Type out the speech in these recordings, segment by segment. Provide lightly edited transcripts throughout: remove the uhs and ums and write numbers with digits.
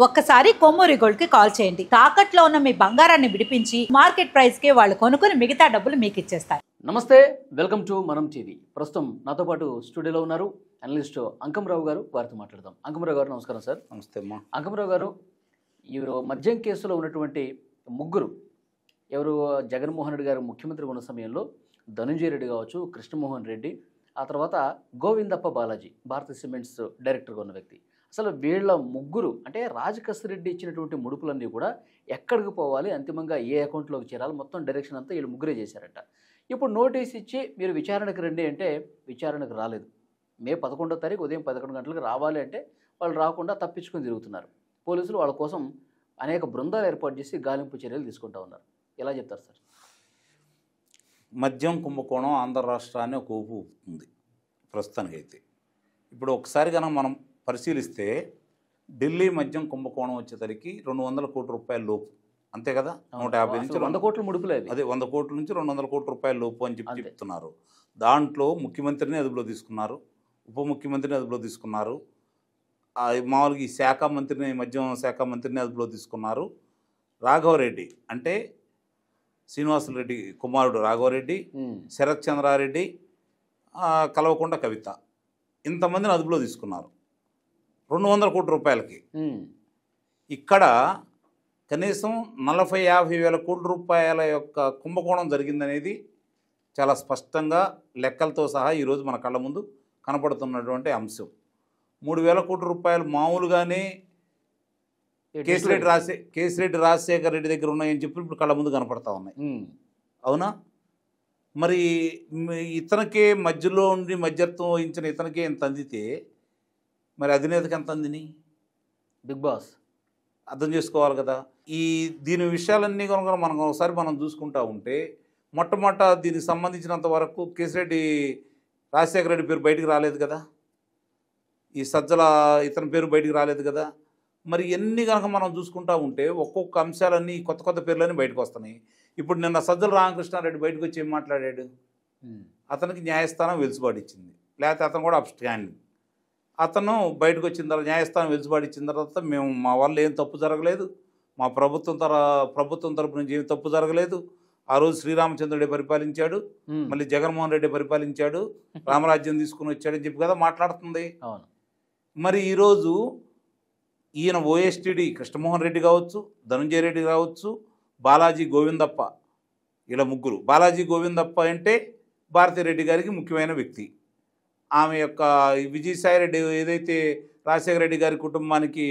ఒక్కసారి కొమ్మూరి గోల్డ్ కి కాల్ చేయండి. తాకట్లో ఉన్న మీ బంగారాన్ని విడిపించి మార్కెట్ ప్రైస్ కి వాళ్ళు కొనుక్కుని మిగతా డబ్బులు మీకు ఇచ్చేస్తారు. నమస్తే, వెల్కమ్ టు మనం టీవీ. ప్రస్తుతం నాతో పాటు స్టూడియోలో ఉన్నారు అనలిస్ట్ అంకమరావు గారు. వారితో మాట్లాడదాం. అంకమరావు గారు నమస్కారం సార్. నమస్తే అమ్మా. అంకమరావు గారు, ఎవరు మద్యం కేసులో ఉన్నటువంటి ముగ్గురు, ఎవరు జగన్మోహన్ రెడ్డి గారు ముఖ్యమంత్రి ఉన్న సమయంలో ధనంజయ రెడ్డి కావచ్చు, కృష్ణమోహన్ రెడ్డి, ఆ తర్వాత గోవిందప్ప బాలాజీ, భారతీయ సిమెంట్స్ డైరెక్టర్గా ఉన్న వ్యక్తి. అసలు వీళ్ళ ముగ్గురు అంటే రాజకస్రెడ్డి ఇచ్చినటువంటి ముడుపులన్నీ కూడా ఎక్కడికి పోవాలి, అంతిమంగా ఏ అకౌంట్లోకి చేరాలి, మొత్తం డైరెక్షన్ అంతా వీళ్ళు ముగ్గురే చేశారట. ఇప్పుడు నోటీస్ ఇచ్చి మీరు విచారణకు రండి అంటే విచారణకు రాలేదు. మే 11వ తారీఖు ఉదయం 11 గంటలకు రావాలి అంటే వాళ్ళు రాకుండా తప్పించుకొని తిరుగుతున్నారు. పోలీసులు వాళ్ళ కోసం అనేక బృందాలు ఏర్పాటు చేసి గాలింపు చర్యలు తీసుకుంటూ ఉన్నారు. ఎలా చెప్తారు సార్? మద్యం కుంభకోణం ఆంధ్ర రాష్ట్రాన్ని ఒక ఊపు ఉంది ప్రస్తుతానికైతే. ఇప్పుడు ఒకసారి కనుక మనం పరిశీలిస్తే ఢిల్లీ మద్యం కుంభకోణం వచ్చేసరికి 200 కోట్ల రూపాయల లోపు, అంతే కదా, 150 నుంచి 100 కోట్ల ముడుపులే, అదే 100 కోట్ల నుంచి 200 కోట్ల రూపాయల లోపు అని చెప్తున్నారు. దాంట్లో ముఖ్యమంత్రిని అదుపులో తీసుకున్నారు, ఉప ముఖ్యమంత్రిని అదుపులో తీసుకున్నారు, మామూలుగా ఈ శాఖ మంత్రిని, మద్యం శాఖ మంత్రిని అదుపులో తీసుకున్నారు. రాఘవరెడ్డి అంటే శ్రీనివాసరెడ్డి కుమారుడు రాఘవరెడ్డి, శరత్ చంద్రారెడ్డి, కల్వకుంట్ల కవిత, ఇంతమందిని అదుపులో తీసుకున్నారు 200 కోట్ల రూపాయలకి. ఇక్కడ కనీసం 40-50 వేల కోట్ల రూపాయల యొక్క కుంభకోణం జరిగిందనేది చాలా స్పష్టంగా లెక్కలతో సహా ఈరోజు మన కళ్ళ ముందు కనపడుతున్నటువంటి అంశం. 3,000 కోట్ల రూపాయలు మామూలుగానే కేసిరెడ్డి రాజశేఖర రెడ్డి దగ్గర ఉన్నాయని చెప్పి ఇప్పుడు కళ్ళ ముందు కనపడతా ఉన్నాయి. అవునా? మరి ఇతనికే మధ్యలో ఉండి మధ్యత్వం వహించిన ఇతనికే ఎంత అందితే మరి అధినేతకి ఎంత అందిని బిగ్ బాస్ అర్థం చేసుకోవాలి కదా. దీని విషయాలన్నీ కనుక మనం చూసుకుంటా ఉంటే మొట్టమొదట దీనికి సంబంధించినంత వరకు కేసిరెడ్డి రాజశేఖర రెడ్డి పేరు బయటికి రాలేదు కదా, ఈ సజ్జల ఇతని పేరు బయటికి రాలేదు కదా. మరి ఎన్ని కనుక మనం చూసుకుంటా ఉంటే ఒక్కొక్క అంశాలన్నీ కొత్త కొత్త పేర్లన్నీ బయటకు వస్తున్నాయి. ఇప్పుడు నిన్న సజ్జల రామకృష్ణారెడ్డి బయటకు వచ్చి ఏం మాట్లాడాడు? అతనికి న్యాయస్థానం వెలుసుబాటు ఇచ్చింది, లేకపోతే అతను కూడా అబ్స్టాండింగ్. అతను బయటకు వచ్చిన తర్వాత న్యాయస్థానం వెలుసుబాటు ఇచ్చిన తర్వాత మేము మా వల్ల ఏం తప్పు జరగలేదు, మా ప్రభుత్వం తరపు నుంచి ఏం తప్పు జరగలేదు, ఆ రోజు శ్రీరామచంద్రుడే పరిపాలించాడు, మళ్ళీ జగన్మోహన్ రెడ్డి పరిపాలించాడు, రామరాజ్యం తీసుకుని వచ్చాడని చెప్పి కదా మాట్లాడుతుంది. మరి ఈరోజు ఈయన ఓఎస్టీడీ కృష్ణమోహన్ రెడ్డి కావచ్చు, ధనంజయ రెడ్డి కావచ్చు, బాలాజీ గోవిందప్ప, ఇలా ముగ్గురు. బాలాజీ గోవిందప్ప అంటే భారతిరెడ్డి గారికి ముఖ్యమైన వ్యక్తి. ఆమె యొక్క విజయసాయిరెడ్డి ఏదైతే రాజశేఖర రెడ్డి గారి కుటుంబానికి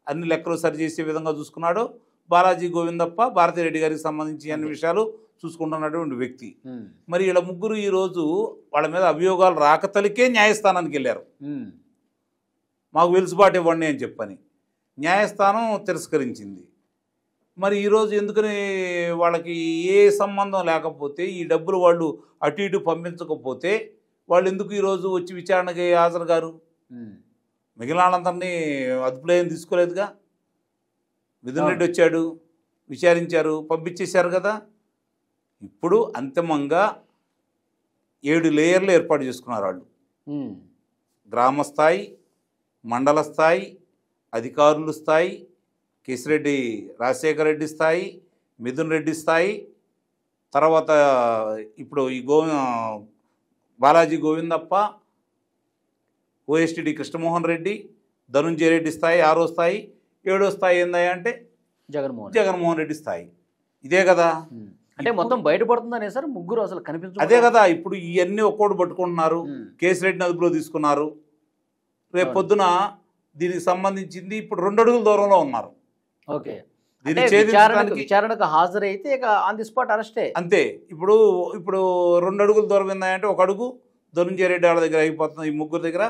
అన్ని లెక్కలు సరిచేసే విధంగా చూసుకున్నాడో, బాలాజీ గోవిందప్ప భారతిరెడ్డి గారికి సంబంధించి అన్ని విషయాలు చూసుకుంటున్నటువంటి వ్యక్తి. మరి ఇలా ముగ్గురు ఈరోజు వాళ్ళ మీద అభియోగాలు రాకతలికే న్యాయస్థానానికి వెళ్ళారు, మాకు వెలుసుబాటు ఇవ్వండి అని చెప్పని. న్యాయస్థానం తిరస్కరించింది. మరి ఈరోజు ఎందుకని వాళ్ళకి ఏ సంబంధం లేకపోతే, ఈ డబ్బులు వాళ్ళు అటు ఇటు పంపించకపోతే వాళ్ళు ఎందుకు ఈరోజు వచ్చి విచారణకి హాజరు గారు? మిగిలిన వాళ్ళందరినీ అదుపులో ఏం తీసుకోలేదుగా. మిథున్ రెడ్డి వచ్చాడు, విచారించారు, పంపించేశారు కదా. ఇప్పుడు అంతిమంగా 7 లేయర్లు ఏర్పాటు చేసుకున్నారు వాళ్ళు. గ్రామ స్థాయి, మండల స్థాయి, అధికారుల స్థాయి, కేసిరెడ్డి రాజశేఖర రెడ్డి స్థాయి, మిథున్ రెడ్డి స్థాయి, తర్వాత ఇప్పుడు ఈ బాలాజీ గోవిందప్ప, ఓఎస్టీడీ కృష్ణమోహన్ రెడ్డి, ధనంజయ రెడ్డి స్థాయి 6వ స్థాయి, 7వ స్థాయి ఏందా అంటే జగన్మోహన్ రెడ్డి స్థాయి. ఇదే కదా. అంటే మొత్తం బయటపడుతుందనే సార్ ముగ్గురు అసలు కనిపించు. అదే కదా. ఇప్పుడు ఇవన్నీ ఒక్కోటి పట్టుకుంటున్నారు, కేసిరెడ్డిని అదుపులో తీసుకున్నారు. రేపు పొద్దున దీనికి సంబంధించింది ఇప్పుడు 2 అడుగుల దూరంలో ఉన్నారు. ఓకే, విచారణకు హాజరైతే ఇక ఆన్ ది స్పాట్ అరెస్టే అంతే. ఇప్పుడు 2 అడుగుల దూరం ఏందంటే, 1 అడుగు ధనంజయ రెడ్డి వాళ్ళ దగ్గర ఆగిపోతుంది, ఈ ముగ్గురు దగ్గర.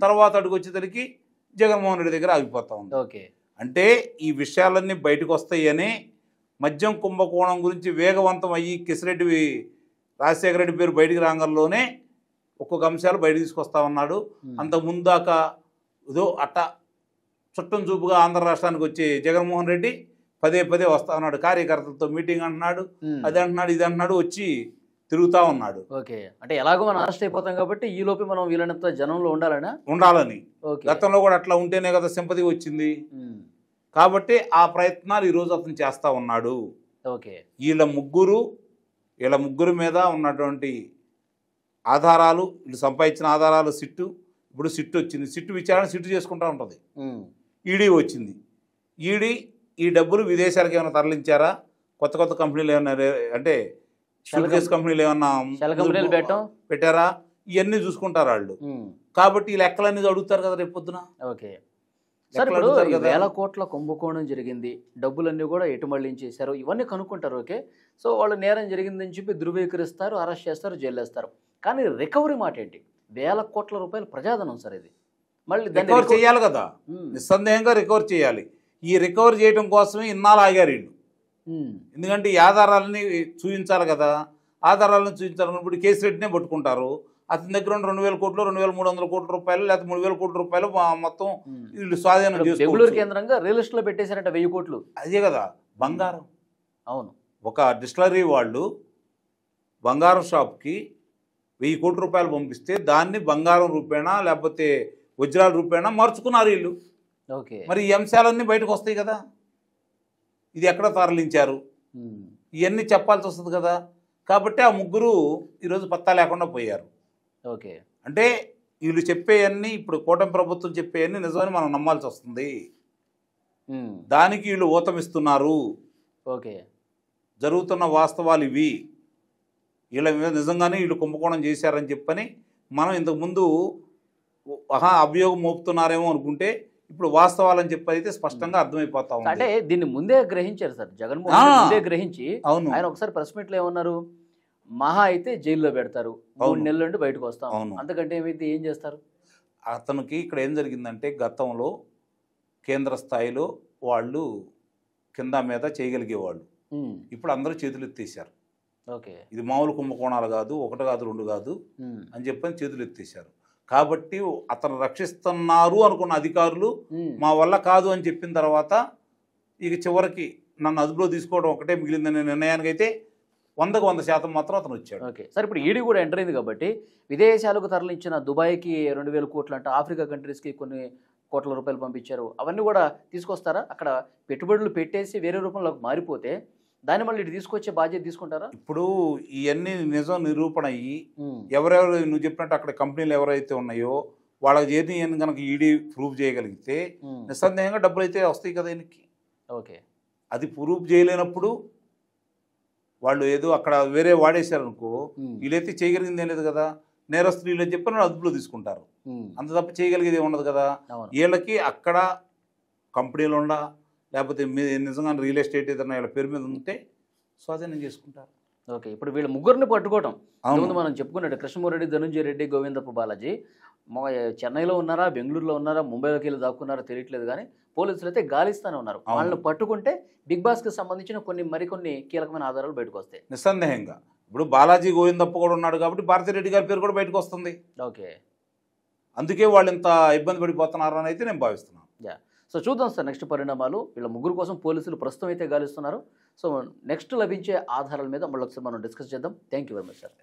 తర్వాత అడుగు వచ్చేసరికి జగన్మోహన్ రెడ్డి దగ్గర ఆగిపోతా ఉంది. ఓకే, అంటే ఈ విషయాలన్నీ బయటకు వస్తాయని మద్యం కుంభకోణం గురించి వేగవంతం అయ్యి కేసిరెడ్డి రాజశేఖర రెడ్డి పేరు బయటికి రాగంలోనే ఒక్కొక్క అంశాలు బయట తీసుకొస్తా ఉన్నాడు. అంతకుముందు దాకా ఏదో అట్ట చుట్టం చూపుగా ఆంధ్ర రాష్ట్రానికి వచ్చి జగన్మోహన్ రెడ్డి పదే వస్తా ఉన్నాడు, కార్యకర్తలతో మీటింగ్ అంటున్నాడు, అది అంటున్నాడు, ఇది అంటున్నాడు, వచ్చి తిరుగుతూ ఉన్నాడు. ఓకే, అంటే ఎలాగో మనం అరెస్ట్ అయిపోతాం కాబట్టి ఈ లోపే మనం వీళ్ళనంత జనంలో ఉండాలని గతంలో కూడా అట్లా ఉంటేనే కదా సింపతి వచ్చింది. కాబట్టి ఆ ప్రయత్నాలు ఈరోజు అతను చేస్తూ ఉన్నాడు. ఓకే. వీళ్ళ ముగ్గురు మీద ఉన్నటువంటి ఆధారాలు, వీళ్ళు సంపాదించిన ఆధారాలు ఇప్పుడు సిట్టు వచ్చింది. సిట్టు విచారణ చేసుకుంటూ ఉంటుంది. ఈడీ వచ్చింది. ఈడీ ఈ డబ్బులు విదేశాలకు ఏమైనా తరలించారా, కొత్త కంపెనీలు ఏమన్నా అంటే షూకేస్ కంపెనీలు ఏమన్నా పెట్టారా, ఇవన్నీ చూసుకుంటారు వాళ్ళు. కాబట్టి ఈ లెక్కలన్నీ అడుగుతారు కదా రేపు పొద్దున. ఓకే సార్, ఇప్పుడు 1000 కోట్ల కుంభకోణం జరిగింది, డబ్బులన్నీ కూడా ఎటు మళ్ళించేశారు, ఇవన్నీ కనుక్కుంటారు. ఓకే, సో వాళ్ళు నేరం జరిగిందని చెప్పి ధృవీకరిస్తారు, అరెస్ట్ చేస్తారు, జైలు వేస్తారు. కానీ రికవరీ మాట ఏంటి? 1000 కోట్ల రూపాయలు ప్రజాధనం సార్ ఇది. మళ్ళీ రికవర్ చేయాలి కదా, నిస్సందేహంగా రికవర్ చేయాలి. ఈ రికవర్ చేయడం కోసమే ఇన్నాళ్ళు ఆగారు వీళ్ళు. ఎందుకంటే ఈ ఆధారాలని చూపించాలి కదా. ఆధారాలను చూపించాలన్నప్పుడు కేసిరెడ్డినే పట్టుకుంటారు. అతని దగ్గర ఉన్న 2000 కోట్లు, 2300 కోట్ల రూపాయలు, లేకపోతే 3000 కోట్ల రూపాయలు మొత్తం వీళ్ళు స్వాధీనం చేసుకోవచ్చు. బెంగళూరు కేంద్రంగా రియల్ ఎస్టేట్లో పెట్టేశారంట 1000 కోట్లు. అదే కదా బంగారం. అవును, ఒక డిస్టిలరీ వాళ్ళు బంగారం షాప్కి 1000 కోట్ల రూపాయలు పంపిస్తే దాన్ని బంగారం రూపేణా లేకపోతే వజ్రాల రూపేణా మార్చుకున్నారు వీళ్ళు. ఓకే, మరి ఈ అంశాలన్నీ బయటకు వస్తాయి కదా. ఇది ఎక్కడ తరలించారు, ఇవన్నీ చెప్పాల్సి వస్తుంది కదా. కాబట్టి ఆ ముగ్గురు ఈరోజు పత్తా లేకుండా పోయారు. ఓకే, అంటే వీళ్ళు చెప్పేవన్నీ, ఇప్పుడు కూటమి ప్రభుత్వం చెప్పేవన్నీ నిజమని మనం నమ్మాల్సి వస్తుంది. దానికి వీళ్ళు ఊతమిస్తున్నారు. ఓకే, జరుగుతున్న వాస్తవాలు ఇవి. వీళ్ళ మీద నిజంగానే వీళ్ళు కుంభకోణం చేశారని చెప్పని మనం ఇంతకుముందు అభియోగం మోపుతున్నారేమో అనుకుంటే ఇప్పుడు వాస్తవాలని చెప్పైతే స్పష్టంగా అర్థమైపోతా ఉంది. అంటే దీన్ని ముందే గ్రహించారు సార్ జగన్మోహన్ ముందే గ్రహించి. అవును, ఆయన ఒకసారి ప్రెస్ మీట్లో ఏమన్నారు, మహా అయితే జైల్లో పెడతారు, 3 నెలల నుండి బయటకు వస్తాం, అంతకంటే ఏమైతే ఏం చేస్తారు. అతనికి ఇక్కడ ఏం జరిగిందంటే గతంలో కేంద్ర స్థాయిలో వాళ్ళు కింద మీద చేయగలిగేవాళ్ళు. ఇప్పుడు అందరూ చేతులు ఎత్తేసారు. ఓకే, ఇది మామూలు కుంభకోణాలు కాదు, 1 కాదు 2 కాదు అని చెప్పని చేతులు ఎత్తేసారు. కాబట్టి అతను రక్షిస్తున్నారు అనుకున్న అధికారులు మా వల్ల కాదు అని చెప్పిన తర్వాత ఇక చివరికి నన్ను అదుపులో తీసుకోవడం ఒకటే మిగిలిందనే నిర్ణయానికి అయితే 100% మాత్రం అతను వచ్చాడు. ఓకే సార్, ఇప్పుడు ఈడీ కూడా ఎంటర్ అయింది కాబట్టి విదేశాలకు తరలించిన దుబాయ్కి 2000 కోట్లు అంటే, ఆఫ్రికా కంట్రీస్కి కొన్ని కోట్ల రూపాయలు పంపించారు, అవన్నీ కూడా తీసుకొస్తారా? అక్కడ పెట్టుబడులు పెట్టేసి వేరే రూపంలో మారిపోతే దాన్ని మళ్ళీ ఇటు తీసుకొచ్చే బాధ్యత తీసుకుంటారా? ఇప్పుడు ఇవన్నీ నిజం నిరూపణ అయ్యి ఎవరెవరు నువ్వు చెప్పినట్టు అక్కడ కంపెనీలు ఎవరైతే ఉన్నాయో వాళ్ళకి చేరి కనుక ఈడీ ప్రూఫ్ చేయగలిగితే నిస్సందేహంగా డబ్బులు అయితే వస్తాయి కదా ఈయనకి. ఓకే, అది ప్రూఫ్ చేయలేనప్పుడు వాళ్ళు ఏదో అక్కడ వేరే వాడేశారనుకో, వీళ్ళైతే చేయగలిగింది ఏం లేదు కదా. నేరస్తులు వీళ్ళని చెప్పి వాళ్ళు అదుపులో తీసుకుంటారు, అంత తప్ప చేయగలిగేది ఉండదు కదా. వీళ్ళకి అక్కడ కంపెనీలు ఉండా లేకపోతే నిజంగా రియల్ ఎస్టేట్ ఏదైనా వీళ్ళ పేరు మీద ఉంటే స్వాధీనం చేసుకుంటారు. ఓకే, ఇప్పుడు వీళ్ళ ముగ్గురిని పట్టుకోవటం ముందు మనం చెప్పుకున్నట్టు కృష్ణమోహన్ ధనంజయ రెడ్డి, గోవిందప్ప బాలాజీ చెన్నైలో ఉన్నారా, బెంగళూరులో ఉన్నారా, ముంబైలోకి వెళ్ళి దాక్కున్నారా తెలియట్లేదు. కానీ పోలీసులు అయితే గాలిస్తానే ఉన్నారు. వాళ్ళని పట్టుకుంటే బిగ్ బాస్కి సంబంధించిన మరికొన్ని కీలకమైన ఆధారాలు బయటకు వస్తాయి నిస్సందేహంగా. ఇప్పుడు బాలాజీ గోవిందప్ప కూడా ఉన్నాడు కాబట్టి భారతిరెడ్డి గారి పేరు కూడా బయటకు వస్తుంది. ఓకే, అందుకే వాళ్ళు ఇంత ఇబ్బంది పడిపోతున్నారు అని అయితే నేను భావిస్తున్నాను. సో చూద్దాం సార్ నెక్స్ట్ పరిణామాలు. వీళ్ళ ముగ్గురు కోసం పోలీసులు ప్రస్తుతం అయితే గాలిస్తున్నారు. సో నెక్స్ట్ లభించే ఆధారాల మీద మళ్ళీ ఒకసారి మనం డిస్కస్ చేద్దాం. Thank you very much sir.